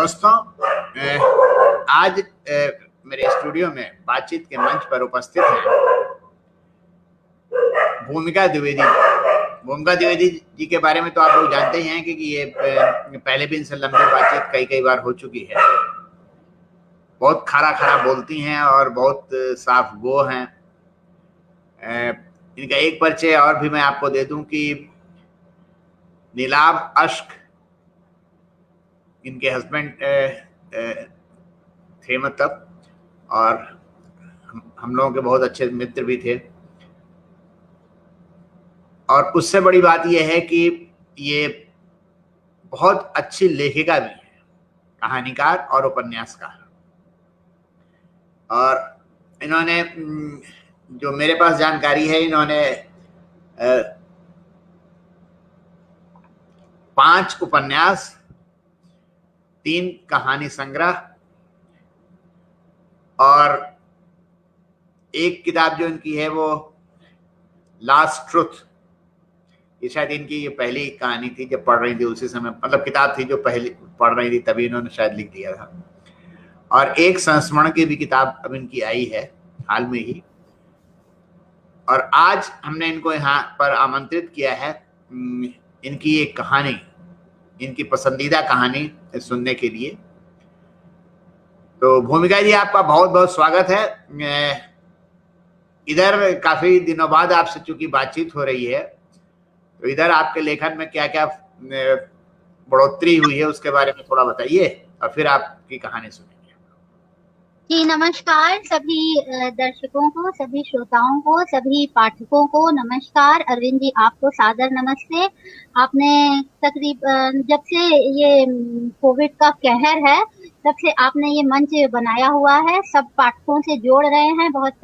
दोस्तों, आज मेरे स्टूडियो में बातचीत के मंच पर उपस्थित हैं भूमिका द्विवेदी। भूमिका द्विवेदी जी के बारे में तो आप लोग जानते ही हैं क्योंकि ये पहले भी इनसे लंबी बातचीत कई बार हो चुकी है। बहुत खरा बोलती हैं और बहुत साफ गो हैं। इनका एक परिचय और भी मैं आपको दे दूं कि नीलाभ अश्क इनके हस्बैंड थे, मतलब, और हम लोगों के बहुत अच्छे मित्र भी थे। और उससे बड़ी बात यह है कि ये बहुत अच्छी लेखिका भी है, कहानीकार और उपन्यासकार। और इन्होंने, जो मेरे पास जानकारी है, इन्होंने 5 उपन्यास, 3 कहानी संग्रह और एक किताब जो इनकी है वो लास्ट ट्रुथ, ये शायद इनकी ये पहली कहानी थी जब पढ़ रही थी उसी समय, मतलब किताब थी जो पहली पढ़ रही थी तभी इन्होंने शायद लिख दिया था। और एक संस्मरण की भी किताब अब इनकी आई है हाल में ही। और आज हमने इनको यहाँ पर आमंत्रित किया है इनकी एक कहानी, इनकी पसंदीदा कहानी सुनने के लिए। तो भूमिका जी, आपका बहुत बहुत स्वागत है। इधर काफी दिनों बाद आपसे चूंकि बातचीत हो रही है, तो इधर आपके लेखन में क्या क्या बढ़ोतरी हुई है उसके बारे में थोड़ा बताइए और फिर आपकी कहानी सुनेंगे। जी नमस्कार सभी दर्शकों को, सभी श्रोताओं को, सभी पाठकों को नमस्कार। अरविंद जी, आपको सादर नमस्ते। आपने तकरीबन जब से ये कोविड का कहर है तब से आपने ये मंच बनाया हुआ है, सब पाठकों से जोड़ रहे हैं। बहुत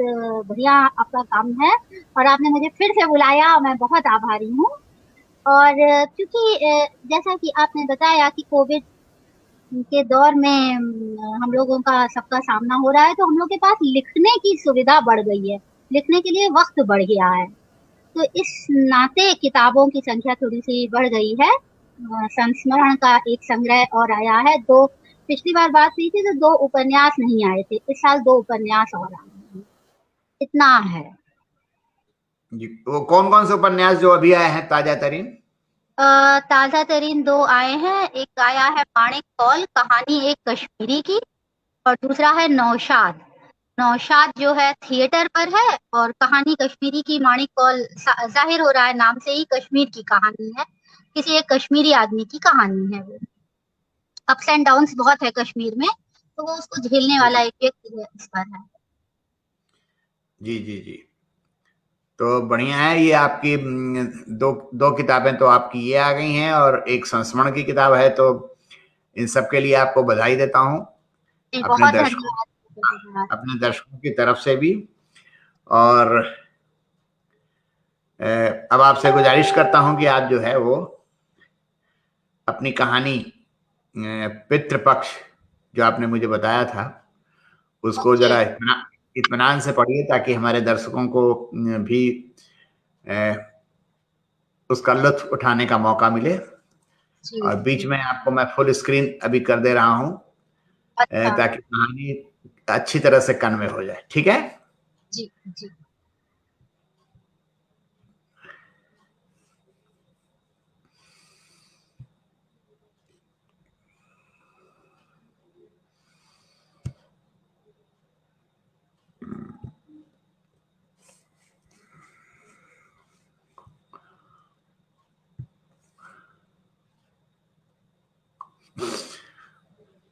बढ़िया आपका काम है और आपने मुझे फिर से बुलाया, मैं बहुत आभारी हूँ। और क्योंकि जैसा कि आपने बताया कि कोविड के दौर में हम लोगों का सबका सामना हो रहा है, तो हम लोग के पास लिखने की सुविधा बढ़ गई है, लिखने के लिए वक्त बढ़ गया है। तो इस नाते किताबों की संख्या थोड़ी सी बढ़ गई है। संस्मरण का एक संग्रह और आया है। पिछली बार बात हुई थी तो 2 उपन्यास नहीं आए थे, इस साल 2 उपन्यास और आए हैं। इतना है जी। वो कौन कौन से उपन्यास जो अभी आए हैं ताजा तरीन? ताजा तरीन 2 आए हैं। एक आया है माणिक कौल, कहानी एक कश्मीरी की, और दूसरा है नौशाद। नौशाद जो है थिएटर पर है और कहानी कश्मीरी की माणिक कौल, जाहिर हो रहा है नाम से ही कश्मीर की कहानी है, किसी एक कश्मीरी आदमी की कहानी है। वो अप्स एंड डाउन्स बहुत है कश्मीर में, तो वो उसको झेलने वाला एक व्यक्ति है, इस पर है। जी जी जी, तो बढ़िया है। ये आपकी दो किताबें तो आपकी ये आ गई हैं और एक संस्मरण की किताब है, तो इन सब के लिए आपको बधाई देता हूँ बहुत धन्यवाद अपने दर्शकों की तरफ से भी। और अब आपसे गुजारिश करता हूँ कि आप जो है वो अपनी कहानी पितृपक्ष जो आपने मुझे बताया था उसको जरा इत्मीनान से पढ़िए ताकि हमारे दर्शकों को भी उसका लुत्फ उठाने का मौका मिले। और बीच में आपको मैं फुल स्क्रीन अभी कर दे रहा हूँ ताकि कहानी अच्छी तरह से कन्वे हो जाए। ठीक है जी जी।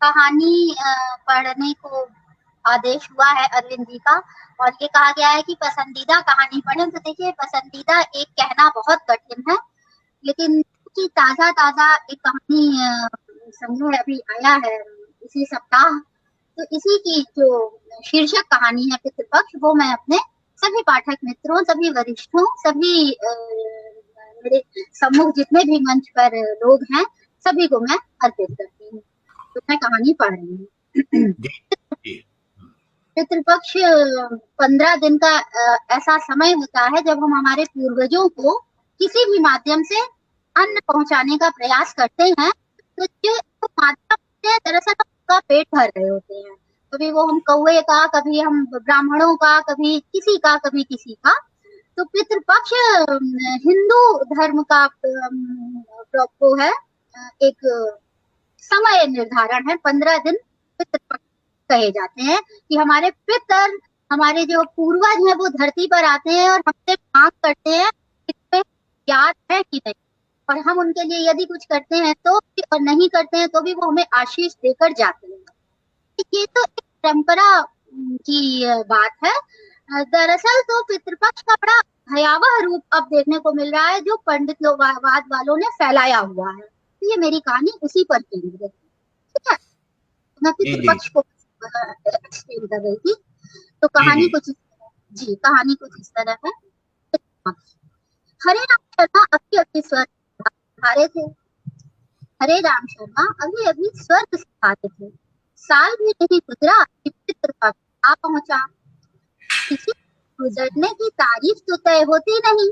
कहानी पढ़ने को आदेश हुआ है अरविंद जी का, और ये कहा गया है कि पसंदीदा कहानी पढ़ें। तो देखिए, पसंदीदा एक कहना बहुत कठिन है, लेकिन कि ताजा एक कहानी संग्रह अभी आया है इसी सप्ताह, तो इसी की जो शीर्षक कहानी है पितृपक्ष, वो मैं अपने सभी पाठक मित्रों, सभी वरिष्ठों, सभी मेरे सम्मुख जितने भी मंच पर लोग हैं, सभी को मैं अर्पित करती हूँ। तो मैं कहानी पढ़ रही हूँ। पितृपक्ष 15 दिन का ऐसा समय होता है जब हम हमारे पूर्वजों को किसी भी माध्यम से अन्न पहुंचाने का प्रयास करते हैं। तो जो माध्यम दरअसल उनका पेट भर रहे होते हैं। कभी वो हम कौवे का, कभी हम ब्राह्मणों का, कभी किसी का, कभी किसी का। तो पितृपक्ष हिंदू धर्म का वो है, एक समय निर्धारण है। 15 दिन पितृपक्ष कहे जाते हैं कि हमारे पितर, हमारे जो पूर्वज हैं वो धरती पर आते हैं और हमसे मांग करते हैं कि तुम्हें याद है कि नहीं, और हम उनके लिए यदि कुछ करते हैं तो भी, और नहीं करते हैं तो भी वो हमें आशीष देकर जाते हैं। ये तो एक परंपरा की बात है। दरअसल तो पितृपक्ष का बड़ा भयावह रूप अब देखने को मिल रहा है जो पंडित लोकवाद वालों ने फैलाया हुआ है। तो ये मेरी कहानी उसी पर केंद्रित है। ठीक है, मैं जी जी पितृपक्ष को एक्सप्लेन कर रही थी। तो जी कहानी जी कुछ जी, कहानी कुछ इस तरह है। हरे राम शर्मा अभी अभी स्वर्ग सिधारे थे। हरे राम शर्मा अभी अभी स्वर्ग सिधारे थे। साल भी नहीं गुजरा कि पितृपक्ष आ पहुंचा। किसी गुजरने की तारीफ तो तय होती नहीं।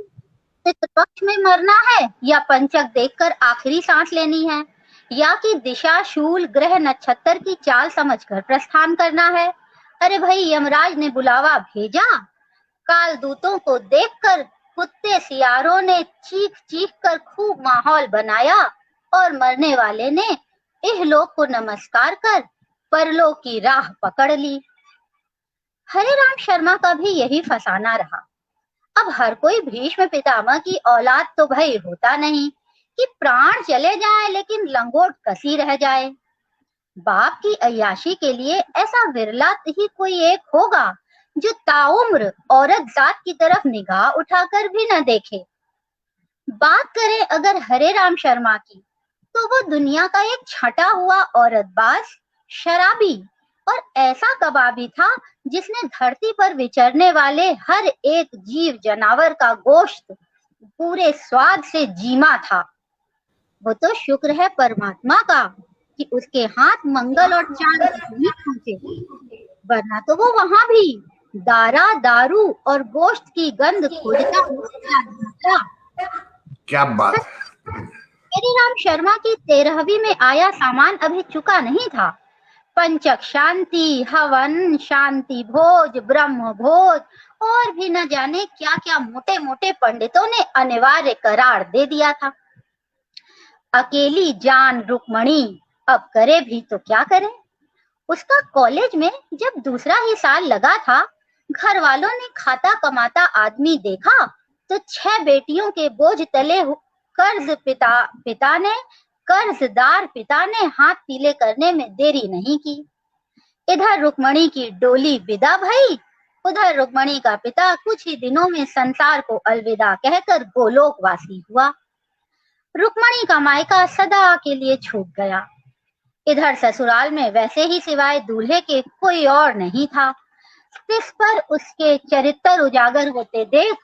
पितृपक्ष में मरना है या पंचक देखकर आखिरी सांस लेनी है, या कि दिशा शूल ग्रह नक्षत्र की चाल समझकर प्रस्थान करना है। अरे भाई, यमराज ने बुलावा भेजा। काल दूतों को देखकर कुत्ते सियारों ने चीख चीख कर खूब माहौल बनाया और मरने वाले ने इहलोक को नमस्कार कर परलोक की राह पकड़ ली। हरे राम शर्मा का भी यही फसाना रहा। अब हर कोई भीष्म पितामह की औलाद तो भाई होता नहीं कि प्राण चले जाए लेकिन लंगोट कसी रह जाए। बाप की अय्याशी के लिए ऐसा विरला ही कोई एक होगा जो ताउम्र औरत जात की तरफ निगाह उठाकर भी न देखे। बात करें अगर हरे राम शर्मा की, तो वो दुनिया का एक छटा हुआ औरतबाज, शराबी और ऐसा कबाबी था जिसने धरती पर विचरने वाले हर एक जीव जनावर का गोश्त पूरे स्वाद से जीमा था। वो तो शुक्र है परमात्मा का कि उसके हाथ मंगल और चांद नहीं पहुंचे, वरना तो वो वहां भी दारा दारू और गोश्त की गंध खोजता हुआ। क्या बात। हरे राम शर्मा की 13वीं में आया सामान अभी चुका नहीं था। पंचक शांति, हवन, शांति भोज, ब्रह्म भोज और भी न जाने क्या क्या मोटे मोटे पंडितों ने अनिवार्य करार दे दिया था। अकेली जान रुक्मणी अब करे भी तो क्या करे। उसका कॉलेज में जब दूसरा ही साल लगा था, घर वालों ने खाता कमाता आदमी देखा तो 6 बेटियों के बोझ तले कर्जदार पिता ने हाथ पीले करने में देरी नहीं की। इधर रुक्मणी की डोली विदा भई, उधर रुक्मणी का पिता कुछ ही दिनों में संसार को अलविदा कहकर गोलोकवासी हुआ। रुक्मणी का मायका सदा के लिए छूट गया। इधर ससुराल में वैसे ही सिवाय दूल्हे के कोई और नहीं था। इस पर उसके चरित्र उजागर होते देख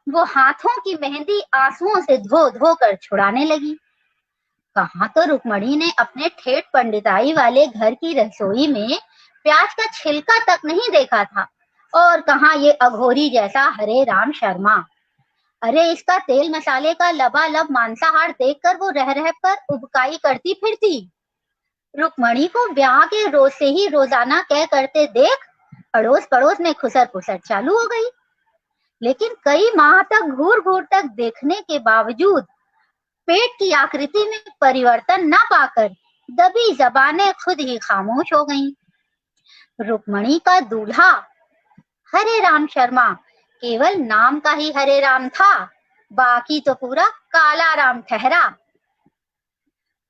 वो हाथों की मेहंदी आंसुओं से धो धो कर छुड़ाने लगी। कहाँ तो रुक्मणी ने अपने ठेठ पंडिताई वाले घर की रसोई में प्याज का छिलका तक नहीं देखा था, और कहाँ ये अघोरी जैसा हरे राम शर्मा। अरे इसका तेल मसाले का लबालब मांसाहार देखकर वो रह रह कर उबकाई करती फिरती। रुक्मणी को ब्याह के रोज से ही रोजाना कह करते देख अड़ोस पड़ोस में खुसर पुसर चालू हो गई। लेकिन कई माह तक घूर घूर तक देखने के बावजूद पेट की आकृति में परिवर्तन न पाकर दबी जबानें खुद ही खामोश हो गईं। रुक्मणी का दूल्हा हरे राम शर्मा केवल नाम का ही हरे राम था, बाकी तो पूरा काला राम ठहरा।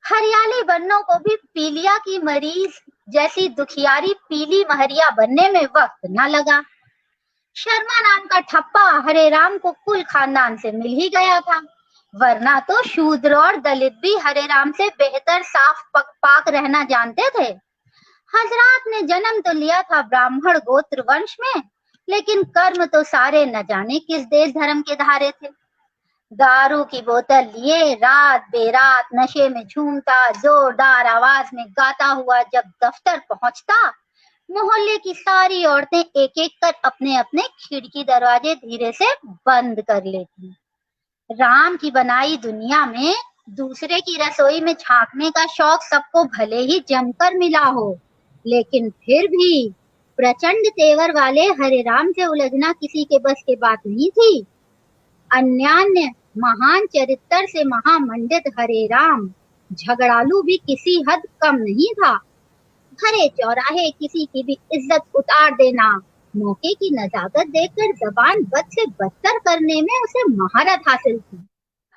हरियाली बन्नों को भी पीलिया की मरीज जैसी दुखियारी पीली महरिया बनने में वक्त न लगा। शर्मा नाम का ठप्पा हरे राम को कुल खानदान से मिल ही गया था, वरना तो शूद्र और दलित भी हरे राम से बेहतर साफ पाक रहना जानते थे। हजरात ने जन्म तो लिया था ब्राह्मण गोत्र वंश में, लेकिन कर्म तो सारे न जाने किस देश धर्म के धारे थे। दारू की बोतल लिए रात बेरात नशे में झूमता, जोरदार आवाज में गाता हुआ जब दफ्तर पहुंचता, मोहल्ले की सारी औरतें एक एक कर अपने अपने खिड़की दरवाजे धीरे से बंद कर लेती। राम की बनाई दुनिया में दूसरे की रसोई में झांकने का शौक सबको भले ही जमकर मिला हो, लेकिन फिर भी प्रचंड तेवर वाले हरिराम से उलझना किसी के बस की बात नहीं थी। अन्यान्य महान चरित्र से महामंडित हरिराम झगड़ालू भी किसी हद कम नहीं था। भरे चौराहे किसी की भी इज्जत उतार देना, मौके की नजाकत देखकर जबान बद से बदतर करने में उसे महारत हासिल थी।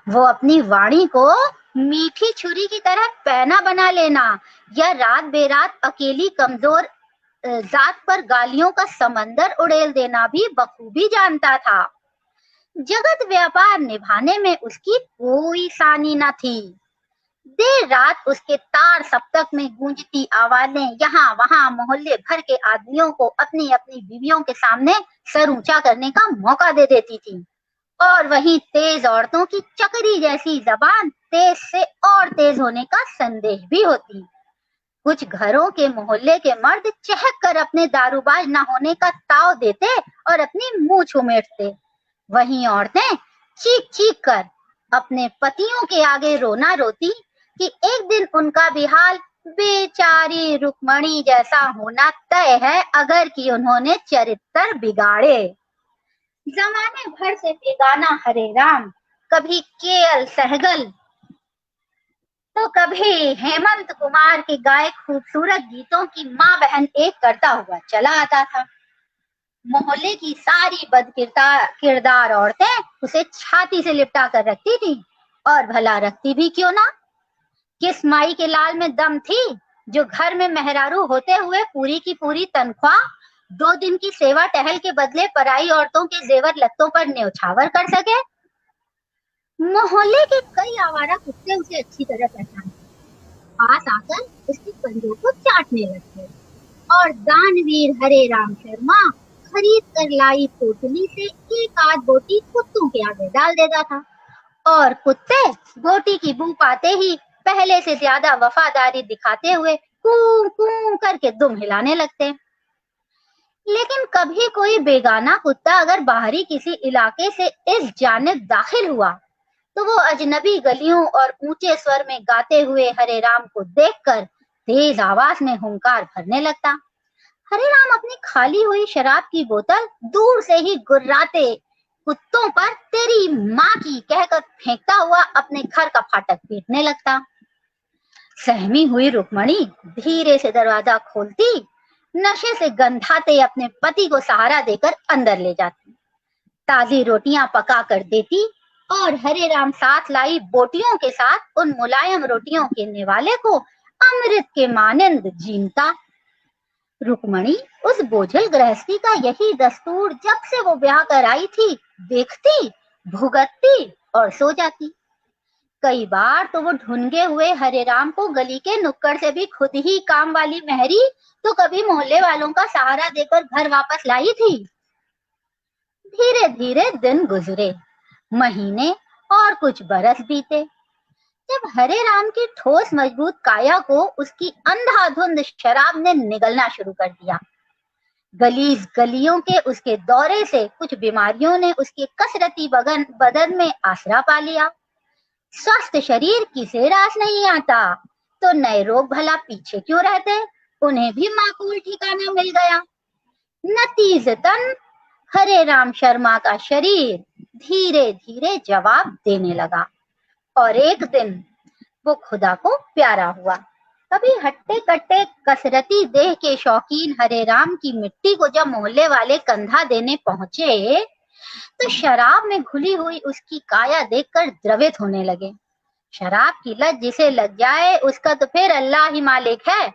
वो अपनी वाणी को मीठी छुरी की तरह पैना बना लेना या रात बेरात अकेली कमजोर जात पर गालियों का समंदर उड़ेल देना भी बखूबी जानता था। जगत व्यापार निभाने में उसकी कोई सानी न थी। देर रात उसके तार सप्तक में गूंजती आवाजें यहाँ वहां मोहल्ले भर के आदमियों को अपनी अपनी बीवियों के सामने सर ऊंचा करने का मौका दे देती थी। और वहीं तेज औरतों की चकरी जैसी जबान तेज से और तेज होने का संदेह भी होती। कुछ घरों के मोहल्ले के मर्द चहक कर अपने दारूबाज न होने का ताव देते और अपनी मुंह छुमेटते। वहीं औरतें चीख चीख कर अपने पतियों के आगे रोना रोती कि एक दिन उनका भी हाल बेचारी रुक्मणी जैसा होना तय है अगर कि उन्होंने चरित्र बिगाड़े। जमाने भर से बेगाना हरिराम कभी केएल सहगल तो कभी हेमंत कुमार के गाए खूबसूरत गीतों की माँ बहन एक करता हुआ चला आता था। मोहल्ले की सारी किरदार औरतें उसे छाती से लिपटा कर रखती थी, और भला रखती भी क्यों ना। किस माई के लाल में दम थी जो घर में मेहरारू होते हुए पूरी की पूरी तनख्वाह 2 दिन की सेवा टहल के बदले पराई औरतों के जेवर लत्तों पर न्यौछावर कर सके। मोहल्ले के कई आवारा कुत्ते उसे अच्छी तरह पहचानते, पास आकर उसके पंजों को चाटने लगते, और दानवीर हरिराम शर्मा खरीद कर लाई पोटली से एक आध बोटी कुत्तों के आगे डाल देता था, और कुत्ते बोटी की बू पाते ही पहले से ज्यादा वफादारी दिखाते हुए कू कू करके दुम हिलाने लगते। लेकिन कभी कोई बेगाना कुत्ता अगर बाहरी किसी इलाके से इस जानिब दाखिल हुआ तो वो अजनबी गलियों और ऊंचे स्वर में गाते हुए हरिराम को देखकर तेज आवाज में हुंकार भरने लगता। हरिराम अपनी खाली हुई शराब की बोतल दूर से ही गुर्राते कुत्तों पर तेरी माँ की कहकर फेंकता हुआ अपने घर का फाटक पीटने लगता। सहमी हुई रुक्मणी धीरे से दरवाजा खोलती, नशे से गंधाते अपने पति को सहारा देकर अंदर ले जाती, ताजी रोटियां पका कर देती और हरिराम साथ लाई बोटियों के साथ उन मुलायम रोटियों के निवाले को अमृत के मानंद जीनता। रुक्मणी उस बोझल गृहस्थी का यही दस्तूर जब से वो ब्याह कर आई थी देखती, भुगतती और सो जाती। कई बार तो वो ढूंढे हुए हरिराम को गली के नुक्कड़ से भी खुद ही काम वाली मेहरी तो कभी मोहल्ले वालों का सहारा देकर घर वापस लाई थी। धीरे धीरे दिन गुजरे, महीने और कुछ बरस बीते। जब हरिराम की ठोस मजबूत काया को उसकी अंधाधुंध शराब ने निगलना शुरू कर दिया, गलीज गलियों के उसके दौरे से कुछ बीमारियों ने उसके कसरती बदन में आसरा पा लिया। स्वस्थ शरीर किसे रास नहीं आता, तो नए रोग भला पीछे क्यों रहते, उन्हें भी माकूल ठिकाना मिल गया। नतीजतन हरिराम शर्मा का शरीर धीरे धीरे जवाब देने लगा, और एक दिन वो खुदा को प्यारा हुआ। कभी हट्टे कट्टे कसरती देह के शौकीन हरिराम की मिट्टी को जब मोहल्ले वाले कंधा देने पहुंचे तो शराब में घुली हुई उसकी काया देखकर द्रवित होने लगे। शराब की लत जिसे लग जाए उसका तो फिर अल्लाह ही मालिक है,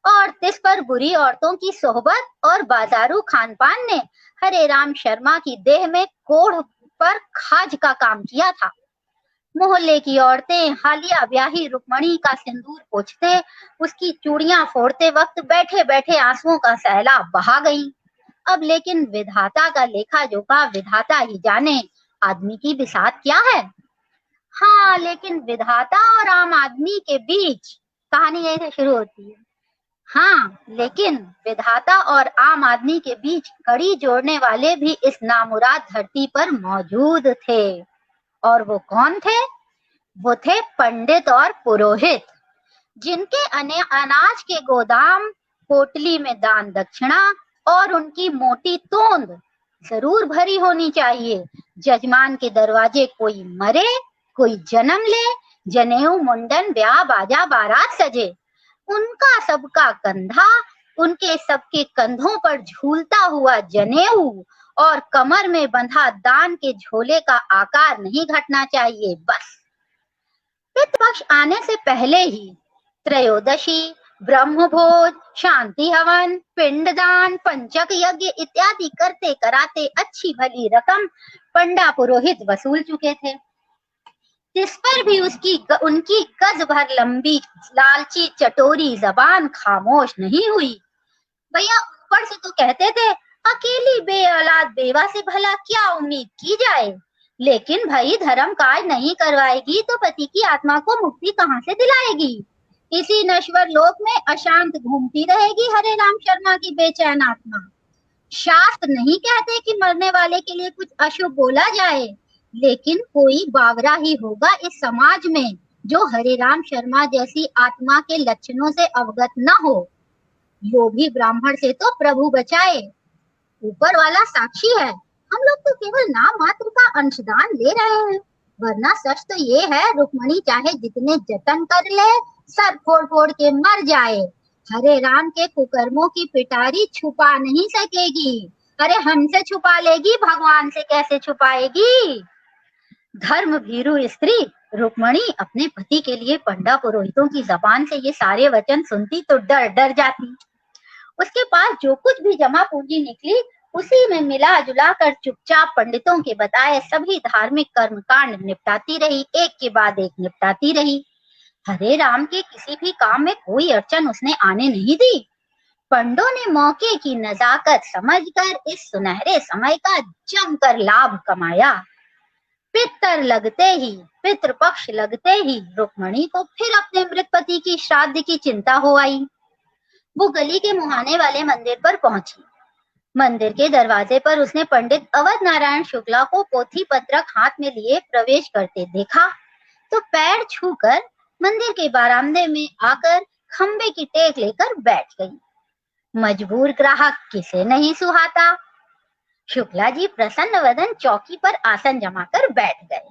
और तिस पर बुरी औरतों की सोहबत और बाजारू खानपान ने हरिराम शर्मा की देह में कोढ़ पर खाज का काम किया था। मोहल्ले की औरतें हालिया ब्याही रुक्मणी का सिंदूर पोंछते, उसकी चूड़ियां फोड़ते वक्त बैठे बैठे आंसुओं का सैलाब बहा गईं। अब लेकिन विधाता का लेखा जोखा विधाता ही जाने, आदमी की बिसात क्या है। हाँ, लेकिन विधाता और आम आदमी के बीच कहानी यहीं से शुरू होती है। हाँ, लेकिन विधाता और आम आदमी के बीच कड़ी जोड़ने वाले भी इस नामुराद धरती पर मौजूद थे, और वो कौन थे? वो थे पंडित और पुरोहित, जिनके अनाज के गोदाम, पोटली में दान दक्षिणा और उनकी मोटी तोंद जरूर भरी होनी चाहिए। जजमान के दरवाजे कोई मरे, कोई जन्म ले, जनेऊ, मुंडन, ब्याह, बाजा, बारात सजे, उनका सबका कंधा, उनके सबके कंधों पर झूलता हुआ जनेऊ और कमर में बंधा दान के झोले का आकार नहीं घटना चाहिए। बस पितृपक्ष आने से पहले ही त्रयोदशी, ब्रह्मभोज, शांति हवन, पिंडदान, पंचक यज्ञ इत्यादि करते कराते अच्छी भली रकम पंडा पुरोहित वसूल चुके थे। जिस पर भी उनकी गज भर लंबी लालची चटोरी जबान खामोश नहीं हुई। भैया ऊपर से तो कहते थे अकेली बेऔलाद बेवा से भला क्या उम्मीद की जाए, लेकिन भाई धर्म काज नहीं करवाएगी तो पति की आत्मा को मुक्ति कहाँ से दिलाएगी। इसी नश्वर लोक में अशांत घूमती रहेगी हरे राम शर्मा की बेचैन आत्मा। शास्त्र नहीं कहते कि मरने वाले के लिए कुछ अशुभ बोला जाए, लेकिन कोई बावरा ही होगा इस समाज में जो हरे राम शर्मा जैसी आत्मा के लक्षणों से अवगत न हो। लोभी ब्राह्मण से तो प्रभु बचाए, ऊपर वाला साक्षी है। हम लोग तो केवल नाम मात्र का अंशदान ले रहे हैं, वरना सच तो ये है रुक्मणी चाहे जितने जतन कर ले सर फोड़ फोड़ के मर जाए, हरे राम के कुकर्मों की पिटारी छुपा नहीं सकेगी। अरे हमसे छुपा लेगी, भगवान से कैसे छुपाएगी। धर्म भीरू स्त्री रुक्मणी अपने पति के लिए पंडा पुरोहितों की जबान से ये सारे वचन सुनती तो डर डर जाती। उसके पास जो कुछ भी जमा पूंजी निकली उसी में मिला जुला कर चुपचाप पंडितों के बताए सभी धार्मिक कर्मकांड निपटाती रही, एक के बाद एक निपटाती रही। हरे राम के किसी भी काम में कोई अड़चन उसने आने नहीं दी। पंडों ने मौके की नजाकत समझकर इस सुनहरे समय का जमकर लाभ कमाया। पितृपक्ष लगते ही रुक्मणी को फिर अपने मृत पति की श्राद्ध की चिंता हो आई। वो गली के मुहाने वाले मंदिर पर पहुंची। मंदिर के दरवाजे पर उसने पंडित अवध नारायण शुक्ला को पोथी पत्रक हाथ में लिए प्रवेश करते देखा तो पैर छूकर मंदिर के बरामदे में आकर खंबे की टेक लेकर बैठ गई। मजबूर ग्राहक किसे नहीं सुहाता। शुक्ला जी प्रसन्न वदन चौकी पर आसन जमाकर बैठ गए।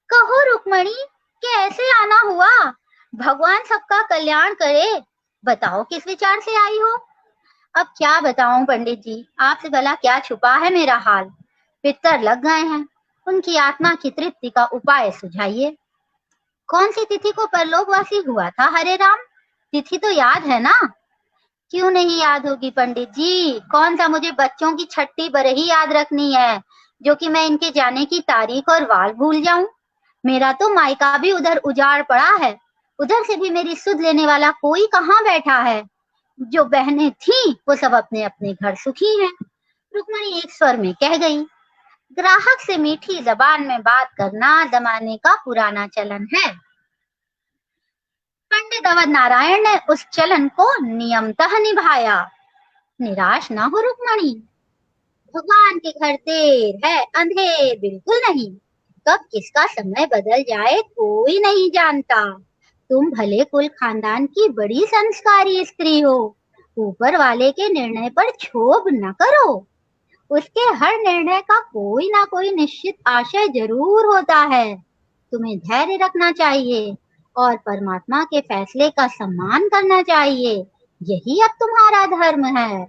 कहो रुक्मणी, कैसे आना हुआ? भगवान सबका कल्याण करे। बताओ किस विचार से आई हो? अब क्या बताऊं पंडित जी, आपसे भला क्या छुपा है मेरा हाल। पितर लग गए हैं, उनकी आत्मा की तृप्ति का उपाय सुझाइए। कौन सी तिथि को परलोकवासी हुआ था हरे राम? तिथि तो याद है ना? क्यों नहीं याद होगी पंडित जी, कौन सा मुझे बच्चों की छठी बरही याद रखनी है जो कि मैं इनके जाने की तारीख और वाल भूल जाऊं। मेरा तो मायका भी उधर उजाड़ पड़ा है, उधर से भी मेरी सुध लेने वाला कोई कहाँ बैठा है। जो बहनें थी वो सब अपने अपने घर सुखी हैं। रुक्मणी एक स्वर में कह गई। ग्राहक से मीठी जबान में बात करना जमाने का पुराना चलन है। पंडित अवध नारायण ने उस चलन को नियमतः निभाया। निराश ना हो रुक्मणी, भगवान के घर देर है अंधेर बिल्कुल नहीं। कब किसका समय बदल जाए कोई नहीं जानता। तुम भले कुल खानदान की बड़ी संस्कारी स्त्री हो, ऊपर वाले के निर्णय पर क्षोभ न करो। उसके हर निर्णय का कोई ना कोई निश्चित आशय जरूर होता है। तुम्हें धैर्य रखना चाहिए और परमात्मा के फैसले का सम्मान करना चाहिए। यही अब तुम्हारा धर्म है।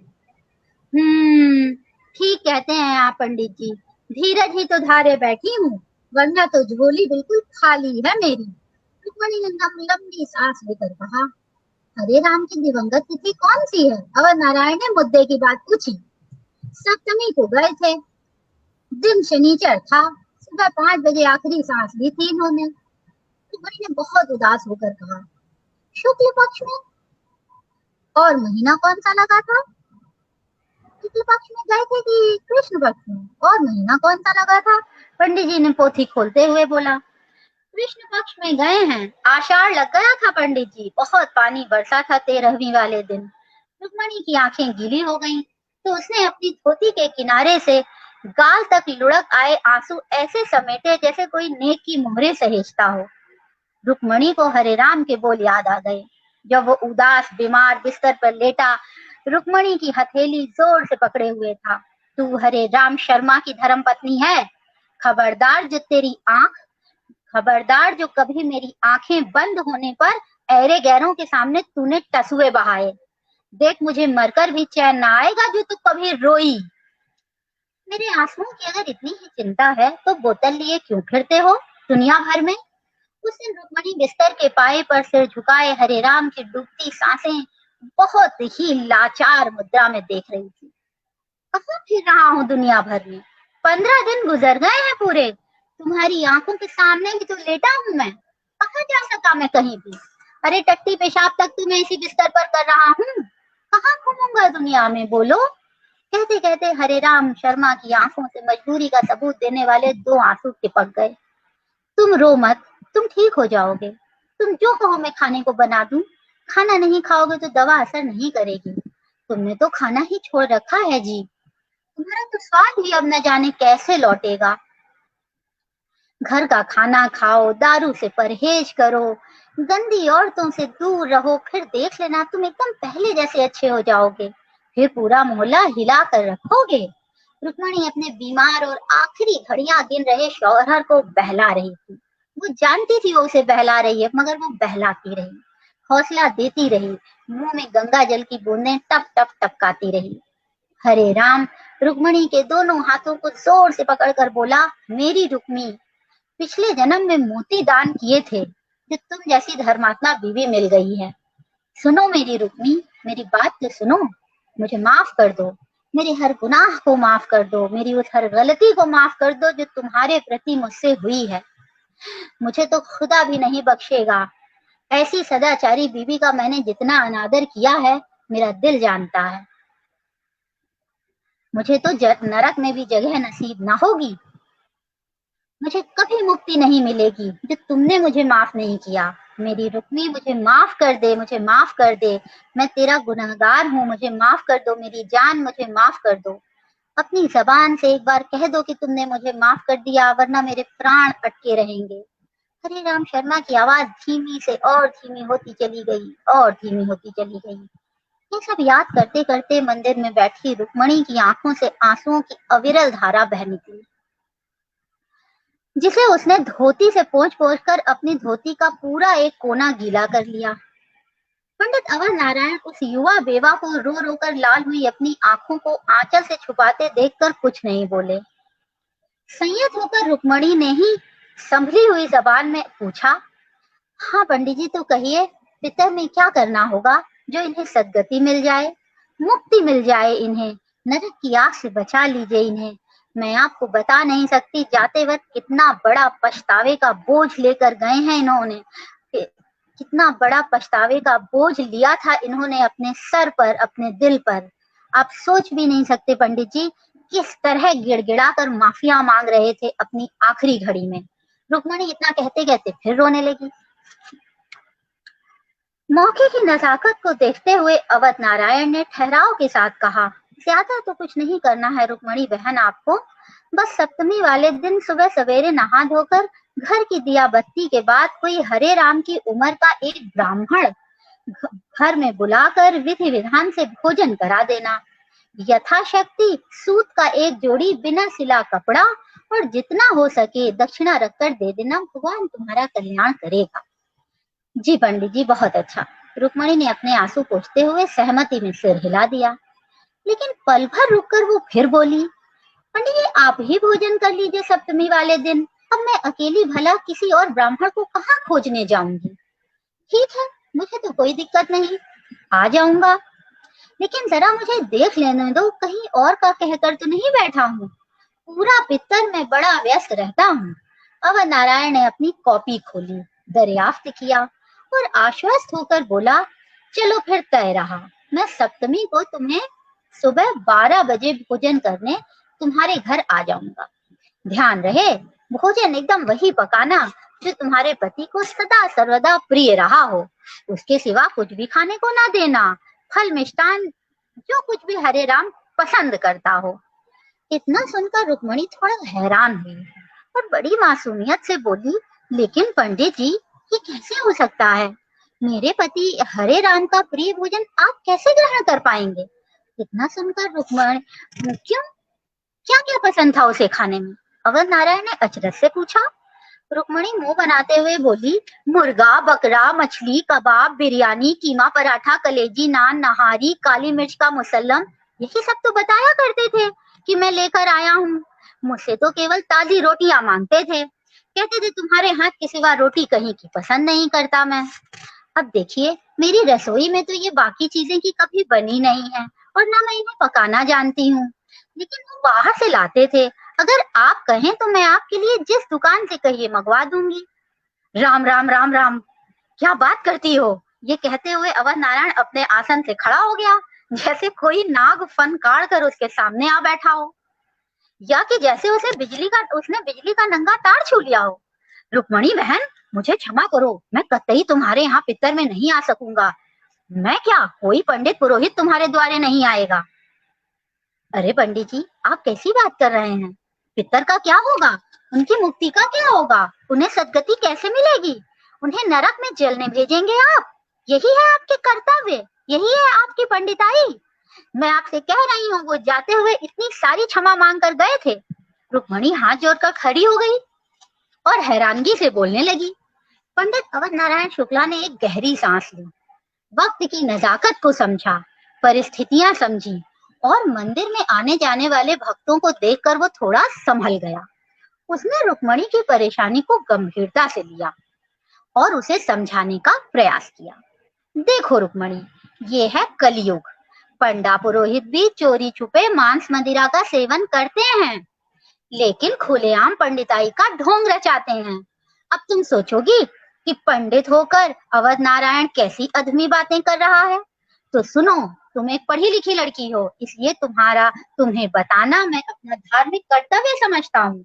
ठीक कहते हैं आप पंडित जी, धीरज ही तो धारे बैठी हूँ, वरना तो झोली बिल्कुल खाली है मेरी। रुक्मणी ने लंबी सांस लेकर कहा। हरे राम की दिवंगत तिथि कौन सी है? अवध नारायण ने मुद्दे की बात पूछी। सप्तमी को गए थे, दिन शनिचर था, सुबह 5 बजे आखिरी सांस ली थी इन्होंने। रुक्मणी ने बहुत उदास होकर कहा। शुक्ल पक्ष में? और महीना कौन सा लगा था? शुक्ल पक्ष में गए थे कि कृष्ण पक्ष में? और महीना कौन सा लगा था? पंडित जी ने पोथी खोलते हुए बोला। कृष्ण पक्ष में गए हैं, आषाढ़ लग गया था पंडित जी, बहुत पानी बरसा था 13वीं वाले दिन। रुक्मणी की आंखें गीली हो गईं, तो उसने अपनी धोती के किनारे से गाल तक लुढ़क आए आंसू ऐसे समेटे जैसे कोई नेक की मोहरे सहेजता हो। रुक्मणी को हरे राम के बोल याद आ गए। जब वो उदास बीमार बिस्तर पर लेटा रुक्मणी की हथेली जोर से पकड़े हुए था, तू हरे राम शर्मा की धर्मपत्नी है। खबरदार खबरदार जो कभी मेरी आंखें बंद होने पर ऐरे गैरों के सामने तूने टसुए बहाए। देख मुझे मरकर भी चैन ना आएगा जो तू कभी रोई। मेरे आंसुओं की अगर इतनी ही चिंता है तो बोतल लिए क्यों फिरते हो दुनिया भर में। उस दिन रुक्मणी बिस्तर के पाए पर सिर झुकाए हरे राम की डूबती सांसें बहुत ही लाचार मुद्रा में देख रही थी। कहाँ फिर रहा हूँ दुनिया भर में, 15 दिन गुजर गए हैं पूरे, तुम्हारी आंखों के सामने ही तो लेटा हूँ मैं, कहाँ जा सका मैं कहीं भी। अरे टट्टी पेशाब तक तो मैं इसी बिस्तर पर कर रहा हूँ, कहाँ घूमूंगा दुनिया में, बोलो। कहते कहते हरे राम शर्मा की आंखों से मजबूरी का सबूत देने वाले 2 आंसू टिपक गए। तुम रो मत, तुम ठीक हो जाओगे, तुम जो कहो मैं खाने को बना दूं। खाना नहीं खाओगे तो दवा असर नहीं करेगी, तुमने तो खाना ही छोड़ रखा है जी, तुम्हारा तो स्वाद भी अब न जाने कैसे लौटेगा। घर का खाना खाओ, दारू से परहेज करो, गंदी औरतों से दूर रहो, फिर देख लेना तुम एकदम पहले जैसे अच्छे हो जाओगे, फिर पूरा मोहल्ला हिला कर रखोगे। रुक्मणी अपने बीमार और आखिरी घड़ियां गिन रहे शौहर को बहला रही थी। वो जानती थी वो उसे बहला रही है, मगर वो बहलाती रही, हौसला देती रही, मुंह में गंगा जल की बूंदें टप टप टपकाती रही। हरे राम रुक्मणी के दोनों हाथों को जोर से पकड़कर बोला, मेरी रुक्मी, पिछले जन्म में मोती दान किए थे, जो तुम जैसी धर्मात्मा बीवी मिल गई है। सुनो मेरी रुक्मी, मेरी बात तो सुनो, मुझे माफ कर दो, मेरे हर गुनाह को माफ कर दो, मेरी उस हर गलती को माफ कर दो जो तुम्हारे प्रति मुझसे हुई है। मुझे तो खुदा भी नहीं बख्शेगा, ऐसी सदाचारी बीवी का मैंने जितना अनादर किया है मेरा दिल जानता है। मुझे तो नरक में भी जगह नसीब ना होगी, मुझे कभी मुक्ति नहीं मिलेगी जो तुमने मुझे माफ नहीं किया। मेरी रुक्मी मुझे माफ कर दे, मुझे माफ कर दे, मैं तेरा गुनहगार हूँ, मुझे माफ कर दो, मेरी जान मुझे माफ कर दो। अपनी जबान से एक बार कह दो कि तुमने मुझे माफ कर दिया, वरना मेरे प्राण अटके रहेंगे। हरे राम शर्मा की आवाज धीमी से और धीमी होती चली गई और धीमी होती चली गई। ये सब याद करते करते मंदिर में बैठी रुक्मणी की आंखों से आंसुओं की अविरल धारा बह निकली, जिसे उसने धोती से पोंछ पोंछ कर अपनी धोती का पूरा एक कोना गीला कर लिया। पंडित अवर नारायण उस युवा बेवा को रो रो कर लाल हुई अपनी आंखों को आंचल से छुपाते देखकर कुछ नहीं बोले। संयत होकर रुक्मणी ने ही संभली हुई जबान में पूछा, हाँ पंडित जी तो कहिए, पितर में क्या करना होगा जो इन्हें सद्गति मिल जाए, मुक्ति मिल जाए, इन्हें नरक की आग से बचा लीजिए इन्हें। मैं आपको बता नहीं सकती जाते वक्त कितना बड़ा पछतावे का बोझ लेकर गए हैं इन्होंने, कितना बड़ा पछतावे का बोझ लिया था इन्होंने अपने सर पर, अपने दिल पर। आप सोच भी नहीं सकते पंडित जी किस तरह गिड़गिड़ा कर माफिया मांग रहे थे अपनी आखिरी घड़ी में। रुक्मणी इतना कहते कहते फिर रोने लगी। मौके की नजाकत को देखते हुए अवध नारायण ने ठहराव के साथ कहा, ज्यादा तो कुछ नहीं करना है रुक्मणी बहन आपको, बस सप्तमी वाले दिन सुबह सवेरे नहा धोकर घर की दिया बत्ती के बाद कोई हरे राम की उम्र का एक ब्राह्मण घर में बुलाकर विधि विधान से भोजन करा देना। यथाशक्ति सूत का एक जोड़ी बिना सिला कपड़ा और जितना हो सके दक्षिणा रखकर दे देना, भगवान तुम्हारा कल्याण करेगा। जी पंडित जी बहुत अच्छा, रुक्मणी ने अपने आंसू पोंछते हुए सहमति में सिर हिला दिया। लेकिन पल भर रुककर वो फिर बोली, पंडित जी आप ही भोजन कर लीजिए सप्तमी वाले दिन, अब मैं अकेली भला किसी और ब्राह्मण को कहाँ खोजने जाऊंगी। ठीक है, मुझे तो कोई दिक्कत नहीं, आ जाऊंगा, लेकिन जरा मुझे देख लेने दो, कहीं और का कहकर तो नहीं बैठा हूँ, पूरा पितर में बड़ा व्यस्त रहता हूँ। अवध नारायण ने अपनी कॉपी खोली, दरियाफ्त किया और आश्वस्त होकर बोला, चलो फिर तय रहा, मैं सप्तमी को तुम्हें सुबह 12 बजे भोजन करने तुम्हारे घर आ जाऊंगा। ध्यान रहे भोजन एकदम वही पकाना जो तुम्हारे पति को सदा सर्वदा प्रिय रहा हो, उसके सिवा कुछ भी खाने को ना देना, फल मिष्टान जो कुछ भी हरे राम पसंद करता हो। इतना सुनकर रुक्मणी थोड़ा हैरान हुई और बड़ी मासूमियत से बोली, लेकिन पंडित जी ये कैसे हो सकता है? मेरे पति हरे राम का प्रिय भोजन आप कैसे ग्रहण कर पाएंगे? इतना सुनकर रुक्मणी क्यों क्या क्या पसंद था उसे खाने में? अवध नारायण ने अचरज से पूछा। रुक्मणी मुंह बनाते हुए बोली, मुर्गा, बकरा, मछली, कबाब, बिरयानी, कीमा पराठा, कलेजी, नान, नहारी, काली मिर्च का मुसल्लम, यही सब तो बताया करते थे कि मैं लेकर आया हूँ। मुझसे तो केवल ताजी रोटियां मांगते थे, कहते थे तुम्हारे हाथ के सिवा रोटी कहीं की पसंद नहीं करता मैं। अब देखिए, मेरी रसोई में तो ये बाकी चीजें की कभी बनी नहीं है और ना मैं इन्हें पकाना जानती हूँ, लेकिन वो बाहर से लाते थे। अगर आप कहें तो मैं आपके लिए जिस दुकान से कहिए मंगवा दूंगी। राम राम राम राम, क्या बात करती हो? ये कहते हुए अवध नारायण अपने आसन से खड़ा हो गया, जैसे कोई नाग फन काढ़ कर उसके सामने आ बैठा हो, या कि जैसे उसने बिजली का नंगा तार छू लिया हो। रुक्मणी बहन, मुझे क्षमा करो, मैं कतई तुम्हारे यहाँ पित्तर में नहीं आ सकूंगा। मैं क्या, कोई पंडित पुरोहित तुम्हारे द्वारे नहीं आएगा। अरे पंडित जी, आप कैसी बात कर रहे हैं? पितर का क्या होगा? उनकी मुक्ति का क्या होगा? उन्हें सदगति कैसे मिलेगी? उन्हें नरक में जलने भेजेंगे आप? यही है आपके कर्तव्य? यही है आपकी पंडिताई? मैं आपसे कह रही हूँ, वो जाते हुए इतनी सारी क्षमा मांग कर गए थे। रुक्मणी हाथ जोड़कर खड़ी हो गई और हैरानगी से बोलने लगी। पंडित अवध नारायण शुक्ला ने एक गहरी सांस ली, वक्त की नजाकत को समझा, परिस्थितियां समझी और मंदिर में आने जाने वाले भक्तों को देखकर वो थोड़ा संभल गया। उसने रुक्मणी की परेशानी को गंभीरता से लिया और उसे समझाने का प्रयास किया। देखो रुक्मणी, ये है कलयुग। पंडा पुरोहित भी चोरी छुपे मांस मदिरा का सेवन करते हैं, लेकिन खुलेआम पंडिताई का ढोंग रचाते हैं। अब तुम सोचोगी कि पंडित होकर अवध नारायण कैसी अधमी बातें कर रहा है, तो सुनो, तुम एक पढ़ी लिखी लड़की हो, इसलिए तुम्हें बताना मैं अपना धार्मिक कर्तव्य समझता हूँ।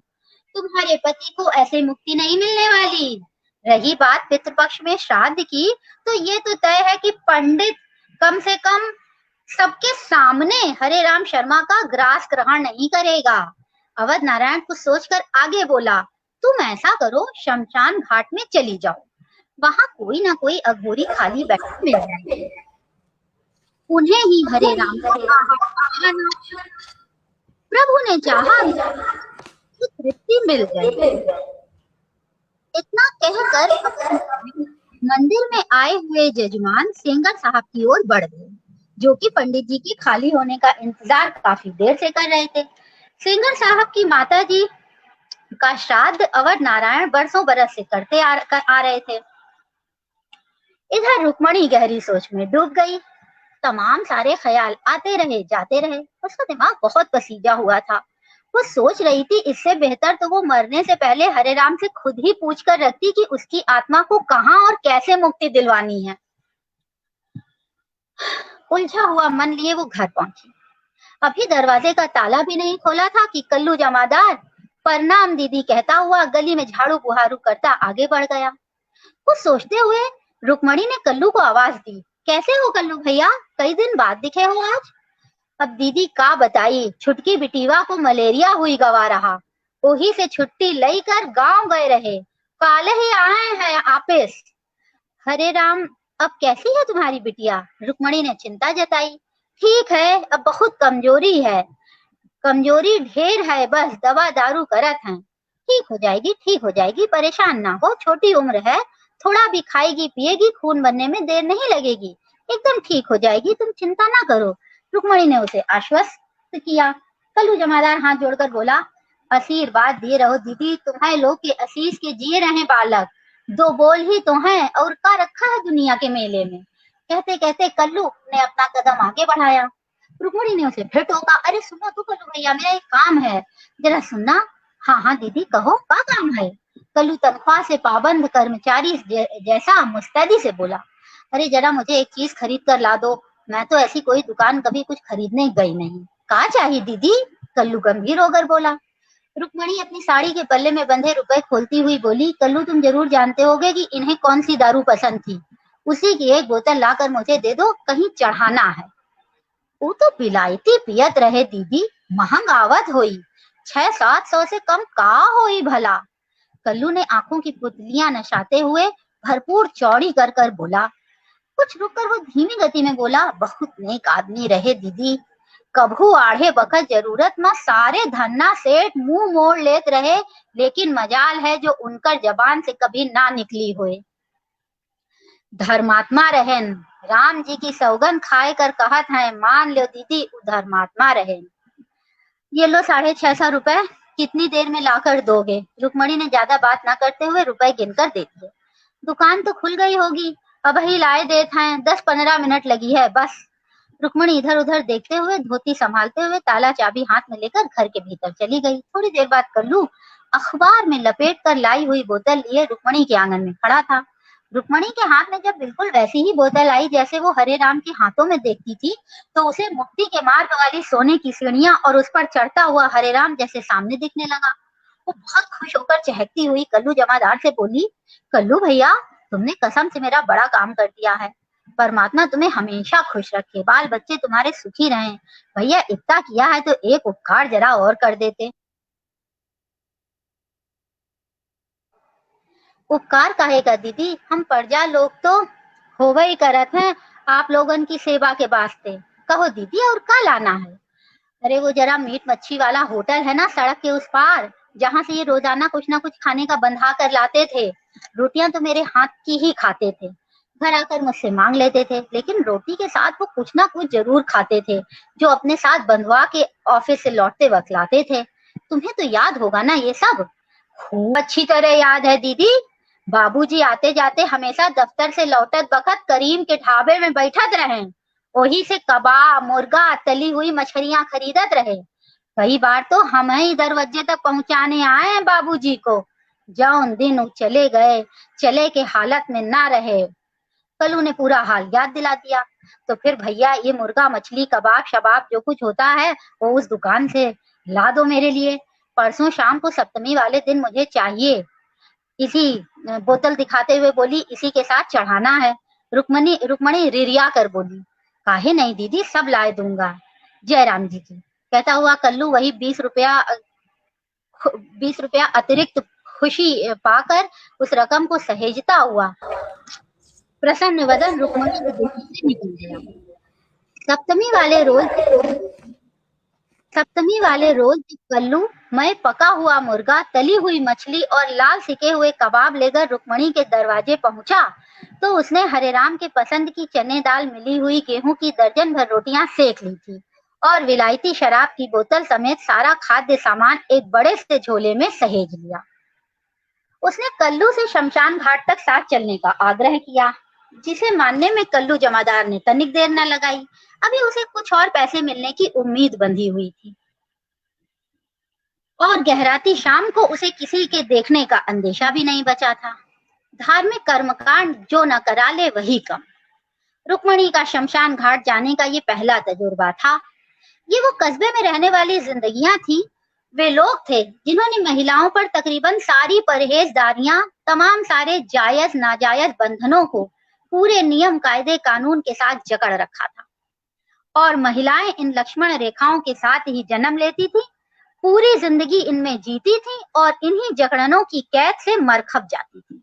तुम्हारे पति को ऐसे मुक्ति नहीं मिलने वाली। रही बात पितृपक्ष में श्राद्ध की, तो ये तो तय है कि पंडित कम से कम सबके सामने हरे राम शर्मा का ग्रास ग्रहण नहीं करेगा। अवध नारायण कुछ सोचकर आगे बोला, तुम ऐसा करो, शमशान घाट में चली जाओ, वहां कोई ना कोई अघोरी खाली बैठा मिल जाएगी, उन्हें ही हरे राम प्रभु ने चाहा तो तृप्ति मिल जाएगी। इतना कहकर मंदिर में आए हुए जजमान सेंगर साहब की ओर बढ़ गए, जो कि पंडित जी की खाली होने का इंतजार काफी देर से कर रहे थे। सेंगर साहब की माता जी का श्राद्ध अवध नारायण बरसों बरस से करते आ रहे थे। इधर रुक्मणी गहरी सोच में डूब गई। तमाम सारे ख्याल आते रहे जाते रहे, उसका दिमाग बहुत पसीजा हुआ था। वो सोच रही थी, इससे बेहतर तो वो मरने से पहले हरे राम से खुद ही पूछ कर रखती कि उसकी आत्मा को कहाँ और कैसे मुक्ति दिलवानी है। उलझा हुआ मन लिए वो घर पहुंची। अभी दरवाजे का ताला भी नहीं खोला था कि कल्लू जमादार प्रणाम दीदी कहता हुआ गली में झाड़ू बुहारू करता आगे बढ़ गया। कुछ सोचते हुए रुक्मणी ने कल्लू को आवाज दी, कैसे हो कल्लू भैया, कई दिन बाद दिखे हो आज। अब दीदी का बताई, छुटकी बिटीवा को मलेरिया हुई गवा रहा, वही से छुट्टी लई कर गांव गए रहे, काले ही आए हैं आपिस। हरे राम, अब कैसी है तुम्हारी बिटिया? रुक्मणी ने चिंता जताई। ठीक है, अब बहुत कमजोरी है, कमजोरी ढेर है, बस दवा दारू करत हैं, ठीक हो जाएगी, ठीक हो जाएगी, परेशान ना हो, छोटी उम्र है, थोड़ा भी खाएगी पिएगी, खून बनने में देर नहीं लगेगी, एकदम ठीक हो जाएगी, तुम चिंता ना करो। रुक्मणी ने उसे आश्वस्त किया। कल्लू जमादार हाथ जोड़कर बोला, आशीर्वाद दे रहो दीदी, तुम्हारे लोग के आशीष के जिए रहे बालक, दो बोल ही तो हैं और का रखा है दुनिया के मेले में। कहते कहते कल्लू ने अपना कदम आगे बढ़ाया। रुक्मणी ने उसे फिर टोका, अरे सुनो तो कल्लू भैया, मेरा एक काम है, जरा सुनना। हाँ हाँ दीदी कहो, क्या काम है? कल्लू तनख्वाह से पाबंद कर्मचारी जैसा मुस्तैदी से बोला, अरे जरा मुझे एक चीज खरीद कर ला दो, मैं तो ऐसी कोई दुकान कभी कुछ खरीदने गई नहीं। कहा चाहिए दीदी? कल्लू गंभीर होकर बोला। रुक्मणी अपनी साड़ी के पल्ले में बंधे रुपए खोलती हुई बोली, कल्लू तुम जरूर जानते होगे कि इन्हें कौन सी दारू पसंद थी, उसी की एक बोतल लाकर मुझे दे दो, कहीं चढ़ाना है। वो तो विलायती पियत रहे दीदी, महंग आवत हुई, 600-700 से कम का होई भला। कल्लू ने आंखों की पुतलियां नशाते हुए भरपूर चौड़ी कर कर बोला। कुछ रुककर वो धीमी गति में बोला, बहुत नेक आदमी रहे दीदी, कभू आढ़े बखत जरूरत में सारे धन्ना सेठ मुंह मोड़ लेत रहे, लेकिन मजाल है जो उनकर जबान से कभी ना निकली होए। धर्मात्मा रहन, राम जी की सौगंध खाए कर कहत है, मान लो दीदी वो धर्मात्मा रहन। ये लो 650 रुपए, कितनी देर में लाकर दोगे? रुक्मणी ने ज्यादा बात ना करते हुए रुपए गिनकर दे दिए। दुकान तो खुल गई होगी, अब ही लाए देत हैं, 10-15 मिनट लगी है बस। रुक्मणी इधर उधर देखते हुए, धोती संभालते हुए, ताला चाबी हाथ में लेकर घर के भीतर चली गई। थोड़ी देर बाद कल्लू अखबार में लपेट कर लाई हुई बोतल लिए रुक्मणी के आंगन में खड़ा था। रुक्मणी के हाथ में जब बिल्कुल वैसी ही बोतल आई जैसे वो हरे राम के हाथों में देखती थी, तो उसे मुक्ति के मार्ग वाली सोने की सीढ़ियां और उस पर चढ़ता हुआ हरे राम जैसे सामने दिखने लगा। वो बहुत खुश होकर चहकती हुई कल्लू जमादार से बोली, कल्लू भैया, तुमने कसम से मेरा बड़ा काम कर दिया है। परमात्मा तुम्हें हमेशा खुश रखे, बाल बच्चे तुम्हारे सुखी रहें। भैया इतना किया है तो एक उपकार जरा और कर देते। उपकार काहे का दीदी, हम प्रजा लोग तो होवे ही करत हैं आप लोगन की सेवा के वास्ते। कहो दीदी और का लाना है? अरे वो जरा मीट मच्छी वाला होटल है ना सड़क के उस पार, जहाँ से ये रोजाना कुछ ना कुछ खाने का बंधा कर लाते थे। रोटियां तो मेरे हाथ की ही खाते थे, घर आकर मुझसे मांग लेते थे, लेकिन रोटी के साथ वो कुछ ना कुछ जरूर खाते थे, जो अपने साथ बंधवा के ऑफिस से लौटते वक्त लाते थे। तुम्हें तो याद होगा ना ये सब? खूब अच्छी तरह याद है दीदी। बाबूजी आते जाते हमेशा दफ्तर से लौटत बखत करीम के ढाबे में बैठत रहे, वही से कबाब, मुर्गा, तली हुई मछलियां खरीदत रहे। कई बार तो हम ही दरवाजे तक पहुंचाने आए हैं बाबूजी को। जौन दिन वो चले गए, चले के हालत में ना रहे। कल्लू ने पूरा हाल याद दिला दिया। तो फिर भैया ये मुर्गा, मछली, कबाब शबाब जो कुछ होता है वो उस दुकान से ला दो मेरे लिए। परसों शाम को सप्तमी वाले दिन मुझे चाहिए। इसी बोतल दिखाते हुए बोली, इसी के साथ चढ़ाना है। रुक्मणी रुक्मणी रिरिया कर बोली, काहे नहीं दीदी, सब लाए दूंगा, जय राम जी की। कहता हुआ कल्लू वही 20 रुपया अतिरिक्त खुशी पाकर उस रकम को सहेजता हुआ प्रसन्न वदन रुक्मणी के देखने से निकल गया। सप्तमी वाले रोज सप्तमी वाले रोज कल्लू मैं पका हुआ मुर्गा, तली हुई मछली और लाल सिके हुए कबाब लेकर रुक्मणी के दरवाजे पहुंचा, तो उसने हरे राम के पसंद की चने दाल मिली हुई गेहूं की दर्जन भर रोटियां सेक ली थी और विलायती शराब की बोतल समेत सारा खाद्य सामान एक बड़े से झोले में सहेज लिया। उसने कल्लू से शमशान घाट तक साथ चलने का आग्रह किया, जिसे मानने में कल्लू जमादार ने तनिक देर न लगाई। अभी उसे कुछ और पैसे मिलने की उम्मीद बंधी हुई थी और गहराती शाम को उसे किसी के देखने का अंदेशा भी नहीं बचा था। धार्मिक कर्मकांड जो न करा ले वही कम। रुक्मणी का शमशान घाट जाने का ये पहला तजुर्बा था। ये वो कस्बे में रहने वाली जिंदगियां थी। वे लोग थे जिन्होंने महिलाओं पर तकरीबन सारी परहेजदारियां, तमाम सारे जायज नाजायज बंधनों को पूरे नियम कायदे कानून के साथ जकड़ रखा था, और महिलाएं इन लक्ष्मण रेखाओं के साथ ही जन्म लेती थी, पूरी जिंदगी इनमें जीती थी और इन्हीं जकड़नों की कैद से मर खप जाती थी।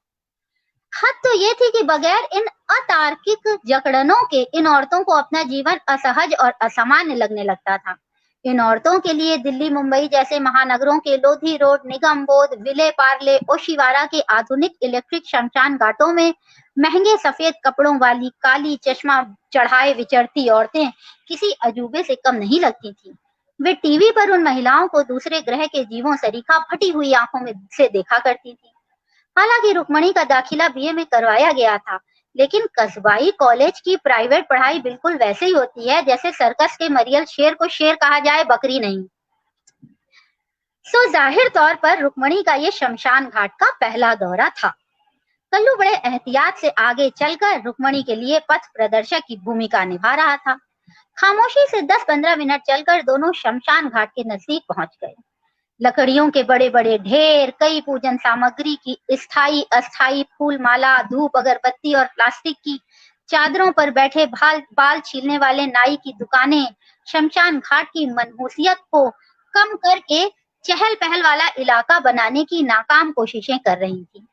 हद तो ये थी कि बगैर इन अतार्किक जकड़नों के इन औरतों को अपना जीवन असहज और असामान्य लगने लगता था। इन औरतों के लिए दिल्ली, मुंबई जैसे महानगरों के लोधी रोड, निगम बोध, विले पार्ले, ओशिवारा के आधुनिक इलेक्ट्रिक शमशान घाटों में महंगे सफेद कपड़ों वाली, काली चश्मा चढ़ाए विचरती औरतें किसी अजूबे से कम नहीं लगती थी। वे टीवी पर उन महिलाओं को दूसरे ग्रह के जीवों सरीखा फटी हुई आंखों में से देखा करती थी। हालांकि रुक्मणी का दाखिला बीए में करवाया गया था, लेकिन कस्बाई कॉलेज की प्राइवेट पढ़ाई बिल्कुल वैसे ही होती है जैसे सर्कस के मरियल शेर को शेर कहा जाए, बकरी नहीं। सो जाहिर तौर पर रुक्मणी का ये शमशान घाट का पहला दौरा था। कल्लू बड़े एहतियात से आगे चलकर रुक्मणी के लिए पथ प्रदर्शक की भूमिका निभा रहा था। खामोशी से 10-15 मिनट चलकर दोनों शमशान घाट के नजदीक पहुंच गए। लकड़ियों के बड़े बड़े ढेर, कई पूजन सामग्री की स्थायी अस्थायी फूल माला, धूप अगरबत्ती और प्लास्टिक की चादरों पर बैठे बाल छीलने वाले नाई की दुकानें शमशान घाट की मनहूसियत को कम करके चहल पहल वाला इलाका बनाने की नाकाम कोशिशें कर रही थी।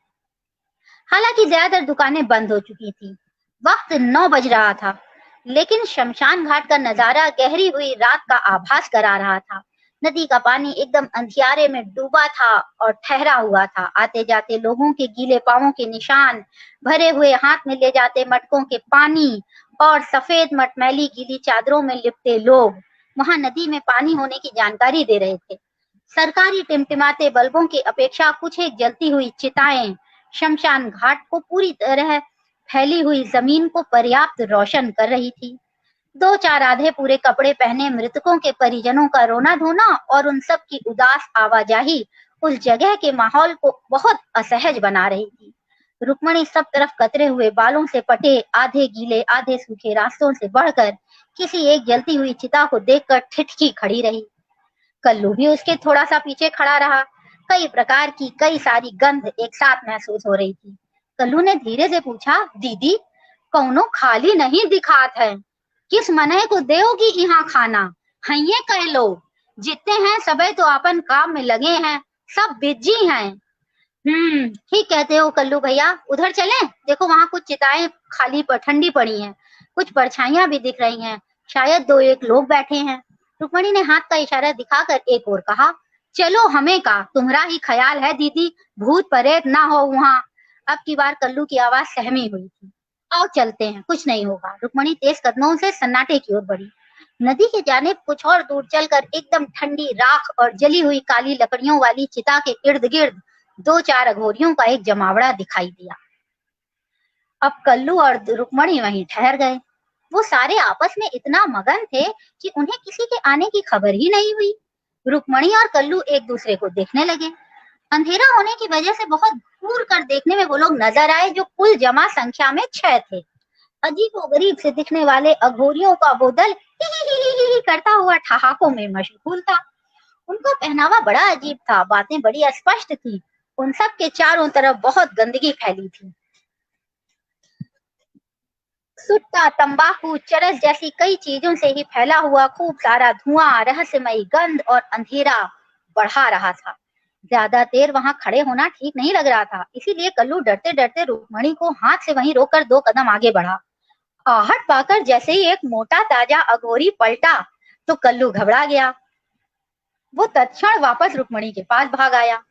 हालांकि ज्यादातर दुकानें बंद हो चुकी थी। वक्त 9 बज रहा था, लेकिन शमशान घाट का नजारा गहरी हुई रात का आभास करा रहा था। नदी का पानी एकदम अंधियारे में डूबा था और ठहरा हुआ था। आते जाते लोगों के गीले पांवों के निशान, भरे हुए हाथ में ले जाते मटकों के पानी और सफेद मटमैली गीली चादरों में लिपटे लोग वहां नदी में पानी होने की जानकारी दे रहे थे। सरकारी टिमटिमाते बल्बों की अपेक्षा कुछ एक जलती हुई चिताएं शमशान घाट को पूरी तरह फैली हुई जमीन को पर्याप्त रोशन कर रही थी। 2-4 आधे पूरे कपड़े पहने मृतकों के परिजनों का रोना धोना और उन सब की उदास आवाजाही उस जगह के माहौल को बहुत असहज बना रही थी। रुक्मणी सब तरफ कतरे हुए बालों से पटे आधे गीले आधे सूखे रास्तों से बढ़कर किसी एक जलती हुई चिता को देखकर ठिठकी खड़ी रही। कल्लू भी उसके थोड़ा सा पीछे खड़ा रहा। कई प्रकार की कई सारी गंध एक साथ महसूस हो रही थी। कल्लू ने धीरे से पूछा, दीदी कौनो खाली नहीं दिखात है, किस मने को देओगी यहाँ खाना? हइये कह लो, जितने हैं सबे तो अपन काम में लगे हैं, सब बिजी हैं। ठीक कहते हो कल्लू भैया, उधर चलें? देखो वहां कुछ चिताएं खाली ठंडी पड़ी हैं, कुछ परछाइयां भी दिख रही हैं, शायद 2-1 लोग बैठे हैं। रुक्मणी ने हाथ का इशारा दिखाकर एक और कहा, चलो हमें का, तुम्हारा ही ख्याल है दीदी, भूत प्रेत ना हो वहां। अब की बार कल्लू की आवाज सहमी हुई थी। आओ चलते हैं, कुछ नहीं होगा। रुक्मणी तेज कदमों से सन्नाटे की ओर बढ़ी। नदी के जानिब कुछ और दूर चलकर एकदम ठंडी राख और जली हुई काली लकड़ियों वाली चिता के इर्द गिर्द 2-4 अघोरियों का एक जमावड़ा दिखाई दिया। अब कल्लू और रुक्मणी वहीं ठहर गए। वो सारे आपस में इतना मगन थे कि उन्हें किसी के आने की खबर ही नहीं हुई। रुक्मणी और कल्लू एक दूसरे को देखने लगे। अंधेरा होने की वजह से बहुत दूर कर देखने में वो लोग नजर आए, जो कुल जमा संख्या में 6 थे। अजीबोगरीब से दिखने वाले अघोरियों का वो दल ही ही करता हुआ ठहाकों में मशगूल था। उनका पहनावा बड़ा अजीब था, बातें बड़ी अस्पष्ट थी। उन सब के चारों तरफ बहुत गंदगी फैली थी। सुट्टा, तंबाकू, चरस जैसी कई चीजों से ही फैला हुआ खूब सारा धुआं, रहस्यमयी गंध और अंधेरा बढ़ा रहा था। ज्यादा देर वहां खड़े होना ठीक नहीं लग रहा था, इसीलिए कल्लू डरते डरते रुक्मणी को हाथ से वहीं रोककर 2 कदम आगे बढ़ा। आहट पाकर जैसे ही एक मोटा ताजा अघोरी पलटा तो कल्लू घबरा गया। वो तत्क्षण वापस रुक्मणी के पास भाग आया।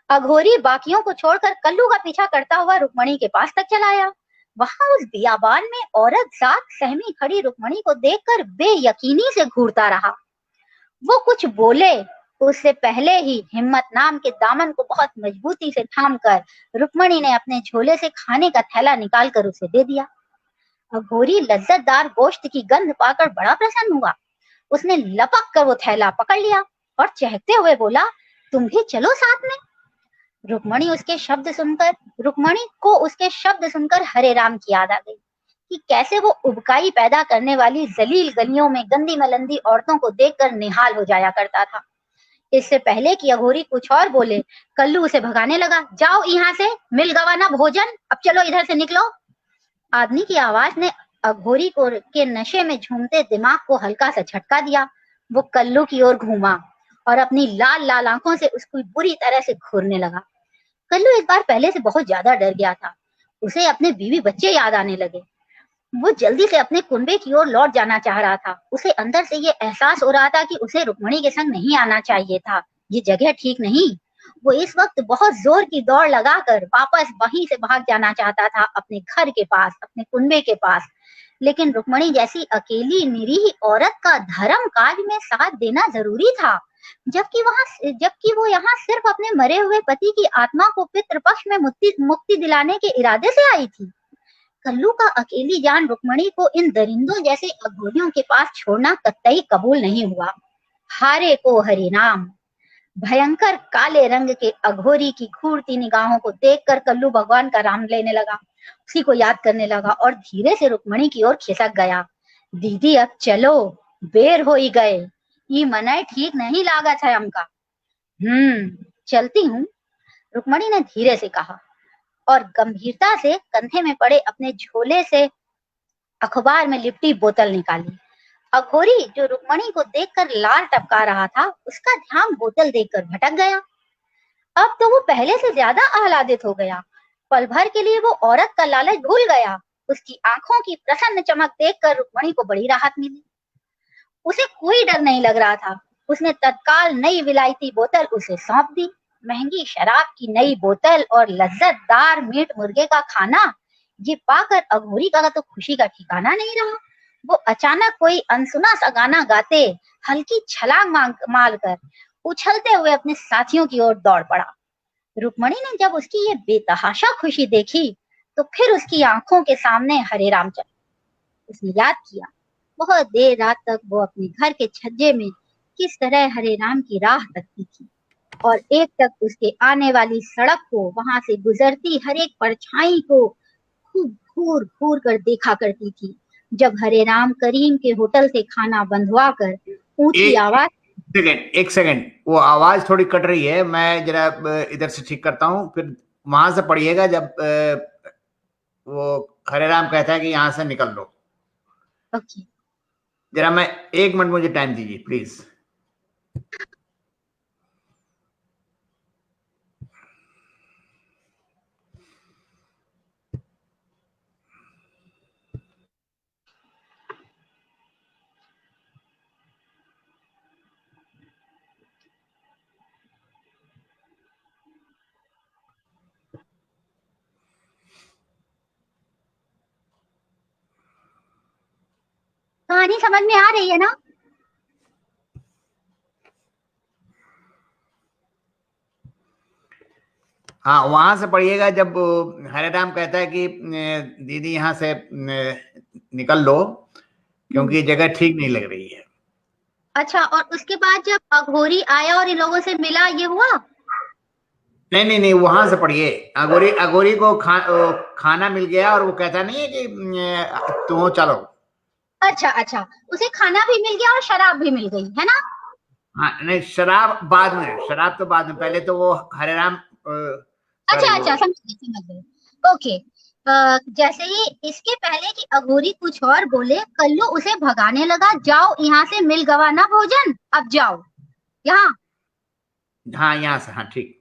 अघोरी बाकियों को छोड़कर कल्लू का पीछा करता हुआ रुक्मणी के पास तक चला आया। वहां उस बियाबान में औरत साथ सहमी खड़ी रुक्मणी को देखकर बेयकीनी से घूरता रहा। वो कुछ बोले उससे पहले ही हिम्मत नाम के दामन को बहुत मजबूती से थामकर रुक्मणी ने अपने झोले से खाने का थैला निकालकर उसे दे दिया। अघोरी लज्जतदार गोश्त की गंध पाकर बड़ा प्रसन्न हुआ। उसने लपक कर वो थैला पकड़ लिया और चहकते हुए बोला, तुम भी चलो साथ में। रुक्मणी को उसके शब्द सुनकर हरे राम की याद आ गई कि कैसे वो उबकाई पैदा करने वाली जलील गलियों में गंदी मलंदी औरतों को देखकर निहाल हो जाया करता था। इससे पहले कि अघोरी कुछ और बोले, कल्लू उसे भगाने लगा। जाओ यहाँ से, मिल गवाना भोजन, अब चलो इधर से निकलो। आदमी की आवाज ने अघोरी को के नशे में झूमते दिमाग को हल्का सा झटका दिया। वो कल्लू की ओर घूमा और अपनी लाल लाल आंखों से उसको बुरी तरह से घूरने लगा। कल्लू इस बार पहले से बहुत ज्यादा डर गया था। उसे अपने बीवी बच्चे याद आने लगे। वो जल्दी से अपने कुनबे की ओर लौट जाना चाह रहा था। उसे अंदर से ये एहसास हो रहा था कि उसे रुक्मणी के संग नहीं आना चाहिए था, ये जगह ठीक नहीं। वो इस वक्त बहुत जोर की दौड़ लगाकर वापस वहीं से भाग जाना चाहता था, अपने घर के पास, अपने कुनबे के पास। लेकिन रुक्मणी जैसी अकेली निरीह औरत का धर्म काज में साथ देना जरूरी था, जबकि वो यहाँ सिर्फ अपने मरे हुए पति की आत्मा को पितृपक्ष में मुक्ति दिलाने के इरादे से आई थी। कल्लू का अकेली जान रुक्मणी को इन दरिंदों जैसे अघोरियों के पास छोड़ना कतई कबूल नहीं हुआ। हारे को हरि नाम। भयंकर काले रंग के अघोरी की घूरती निगाहों को देखकर कल्लू भगवान का नाम लेने लगा, उसी को याद करने लगा और धीरे से रुक्मणी की ओर खिसक गया। दीदी अब चलो, बेर हो ही गए, ये मनाई ठीक नहीं लागत है हमका। चलती हूँ, रुक्मणी ने धीरे से कहा और गंभीरता से कंधे में पड़े अपने झोले से अखबार में लिपटी बोतल निकाली। अघोरी जो रुक्मणी को देखकर लार टपका रहा था, उसका ध्यान बोतल देखकर भटक गया। अब तो वो पहले से ज्यादा आह्लादित हो गया पल भर के लिए वो औरत का लालच भूल गया। उसकी आंखों की प्रसन्न चमक देखकर रुक्मणी को बड़ी राहत मिली। उसे कोई डर नहीं लग रहा था। उसने तत्काल नई विलायती बोतल उसे सौंप दी। महंगी शराब की नई बोतल और लज्जतदार मीट मुर्गे का खाना, ये पाकर अघोरी का तो खुशी का ठिकाना नहीं रहा। वो अचानक कोई अनसुना सा गाना गाते हल्की छलांग मारकर उछलते हुए अपने साथियों की ओर दौड़ पड़ा। रुक्मणी ने जब उसकी ये बेतहाशा खुशी देखी तो फिर उसकी आंखों के सामने हरे राम चल। उसने याद किया बहुत देर रात तक वो अपने घर के छज्जे में किस तरह हरे राम की राह तकती थी और एक टक उसके आने वाली सड़क को, वहां से गुजरती हर एक परछाई को खूब घूर घूर कर देखा करती थी। जब हरे राम करीम के होटल से खाना बंधवा कर ऊंची आवाज एक सेकंड, वो आवाज थोड़ी कट रही है, मैं जरा इधर से ठीक करता हूँ, फिर वहां से पढ़िएगा जब वो हरे राम कहता है कि यहाँ से निकल लो। ओके। जरा मैं 1 मिनट, मुझे टाइम दीजिए प्लीज। कहानी समझ में आ रही है ना? हाँ, वहां से पढ़िएगा जब हरे राम कहता है कि दीदी यहाँ से निकल लो क्योंकि जगह ठीक नहीं लग रही है। अच्छा, और उसके बाद जब अघोरी आया और इन लोगों से मिला, ये हुआ? नहीं नहीं नहीं, वहां से पढ़िए। अघोरी अघोरी को खाना मिल गया और वो कहता नहीं है कि तुम चलो। अच्छा अच्छा, उसे खाना भी मिल गया और शराब भी मिल गई, है ना? हाँ, नहीं शराब बाद में, शराब तो बाद में, पहले तो वो हरे राम अच्छा अच्छा, समझ गई। ओके। जैसे ही इसके पहले कि अघोरी कुछ और बोले, कल्लू उसे भगाने लगा। जाओ यहाँ से, मिल गवाना भोजन, अब जाओ यहाँ। हाँ, यहाँ से, हाँ ठीक।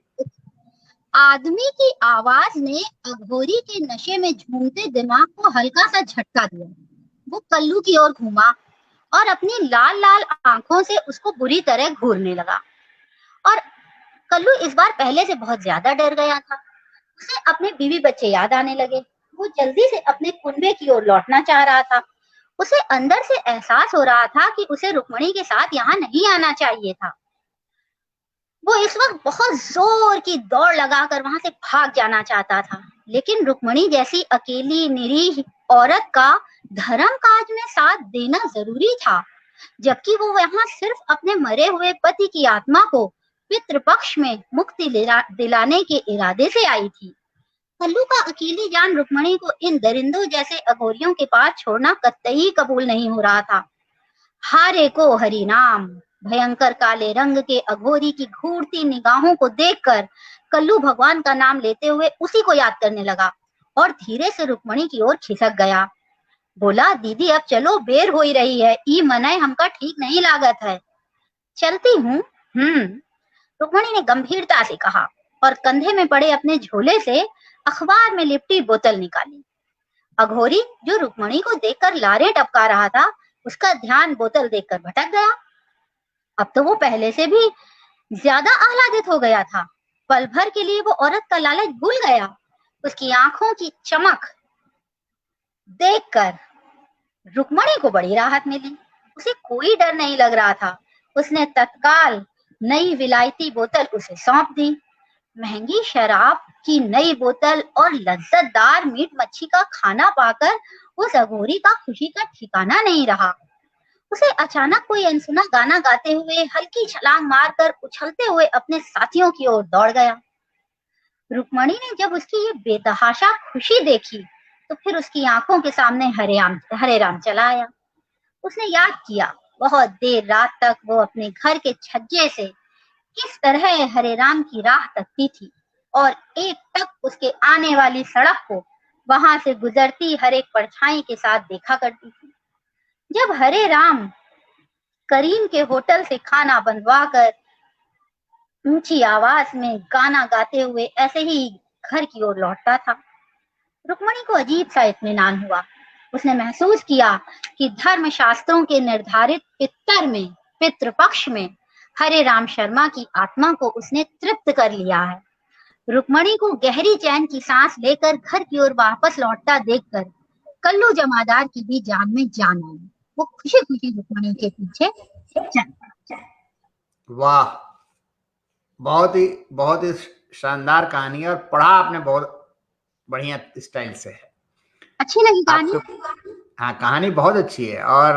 आदमी की आवाज ने अघोरी के नशे में झूमते दिमाग को हल्का सा झटका दिया। वो कल्लू की ओर घूमा और अपनी लाल लाल आंखों से उसको बुरी तरह घूरने लगा। और कल्लू इस बार पहले से बहुत ज्यादा डर गया था। उसे अपने बीवी बच्चे याद आने लगे। वो जल्दी से अपने कुनबे की ओर लौटना चाह रहा था। उसे अंदर से एहसास हो रहा था कि उसे रुक्मणी के साथ यहाँ नहीं आना चाहिए था। वो इस वक्त बहुत जोर की दौड़ लगाकर वहां से भाग जाना चाहता था, लेकिन रुक्मणी जैसी अकेली निरीह औरत का धर्म काज में साथ देना जरूरी था, जबकि वो यहाँ सिर्फ अपने मरे हुए पति की आत्मा को पितृपक्ष में मुक्ति दिलाने के इरादे से आई थी। कल्लू का अकेली जान रुक्मणी को इन दरिंदों जैसे अघोरियों के पास छोड़ना कतई कबूल नहीं हो रहा था। हारे को हरि नाम। भयंकर काले रंग के अघोरी की घूरती निगाहों को देखकर कल्लू भगवान का नाम लेते हुए उसी को याद करने लगा और धीरे से रुक्मणी की ओर खिसक गया। बोला, दीदी अब चलो, बेर हो ही रही है, ई मनाए हमका ठीक नहीं लागत है। चलती हूँ। रुक्मणी ने गंभीरता से कहा और कंधे में पड़े अपने झोले से अखबार में लिपटी बोतल निकाली। अघोरी, जो रुक्मणी को देखकर लारे टपका रहा था, उसका ध्यान बोतल देखकर भटक गया। अब तो वो पहले से भी ज्यादा आह्लादित हो गया था। पल भर के लिए वो औरत का लालच भूल गया। उसकी आंखों की चमक देखकर रुक्मणी को बड़ी राहत मिली। उसे कोई डर नहीं लग रहा था। उसने तत्काल नई विलायती बोतल उसे सौंप दी। महंगी शराब की नई बोतल और लज्जतदार मीट मच्छी का खाना पाकर उस अघोरी का खुशी का ठिकाना नहीं रहा। उसे अचानक कोई अनसुना गाना गाते हुए हल्की छलांग मारकर उछलते हुए अपने साथियों की ओर दौड़ गया। रुक्मणी ने जब उसकी ये बेतहाशा खुशी देखी तो फिर उसकी आंखों के सामने हरे राम चला आया। उसने याद किया बहुत देर रात तक वो अपने घर के छज्जे से किस तरह हरे राम की राह तकती थी और एक टक उसके आने वाली सड़क को, वहां से गुजरती हर एक परछाई के साथ देखा करती थी। जब हरे राम करीम के होटल से खाना बंधवा कर ऊंची आवाज में गाना गाते हुए ऐसे ही घर की ओर लौटता था। रुक्मणी को अजीब सा इत्मीनान हुआ। उसने महसूस किया कि धर्म शास्त्रों के निर्धारित पितृपक्ष में हरे राम शर्मा की आत्मा को उसने तृप्त कर लिया है। रुक्मणी को गहरी चैन की सांस लेकर घर की ओर वापस लौटता देखकर कल्लू जमादार की भी जान में जान आई। वो खुशी खुशी रुक्मणी के पीछे चल। वाह, बहुत ही शानदार कहानी है और पढ़ा आपने बहुत बढ़िया स्टाइल से है। अच्छी लगी कहानी? हाँ, कहानी बहुत अच्छी है और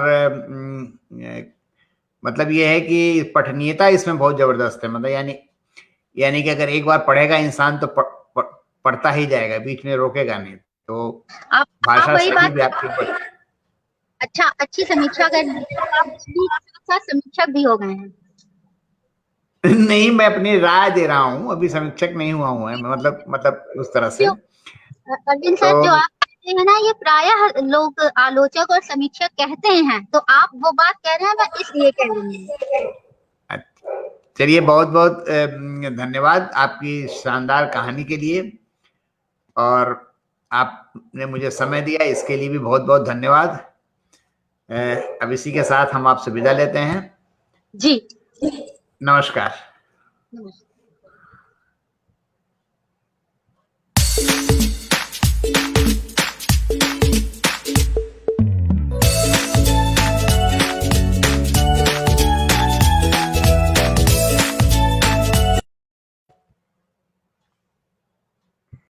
मतलब ये है कि पठनीयता इसमें बहुत जबरदस्त है। मतलब यानी कि अगर एक बार पढ़ेगा इंसान तो पढ़ता ही जाएगा, बीच में रोकेगा नहीं। तो आप भाषा वही बात भी आपकी अच्छा अच्छी समीक्षा कर आप समीक्षक भी हो गए हैं। नहीं, मैं अपनी राय दे रहा हूँ, अभी समीक्षक नहीं हुआ हूँ मैं, मतलब उस तरह से। अरविंद सर, जो आप कहते हैं ना, ये प्रायः लोग आलोचक और समीक्षक कहते हैं, तो आप वो बात कह रहे हैं, मैं इसलिए कह रही हूँ। चलिए, बहुत बहुत धन्यवाद आपकी शानदार कहानी के लिए, और आपने मुझे समय दिया इसके लिए भी बहुत बहुत धन्यवाद। अब इसी के साथ हम आपसे विदा लेते हैं। जी, नमस्कार। नमस्कार।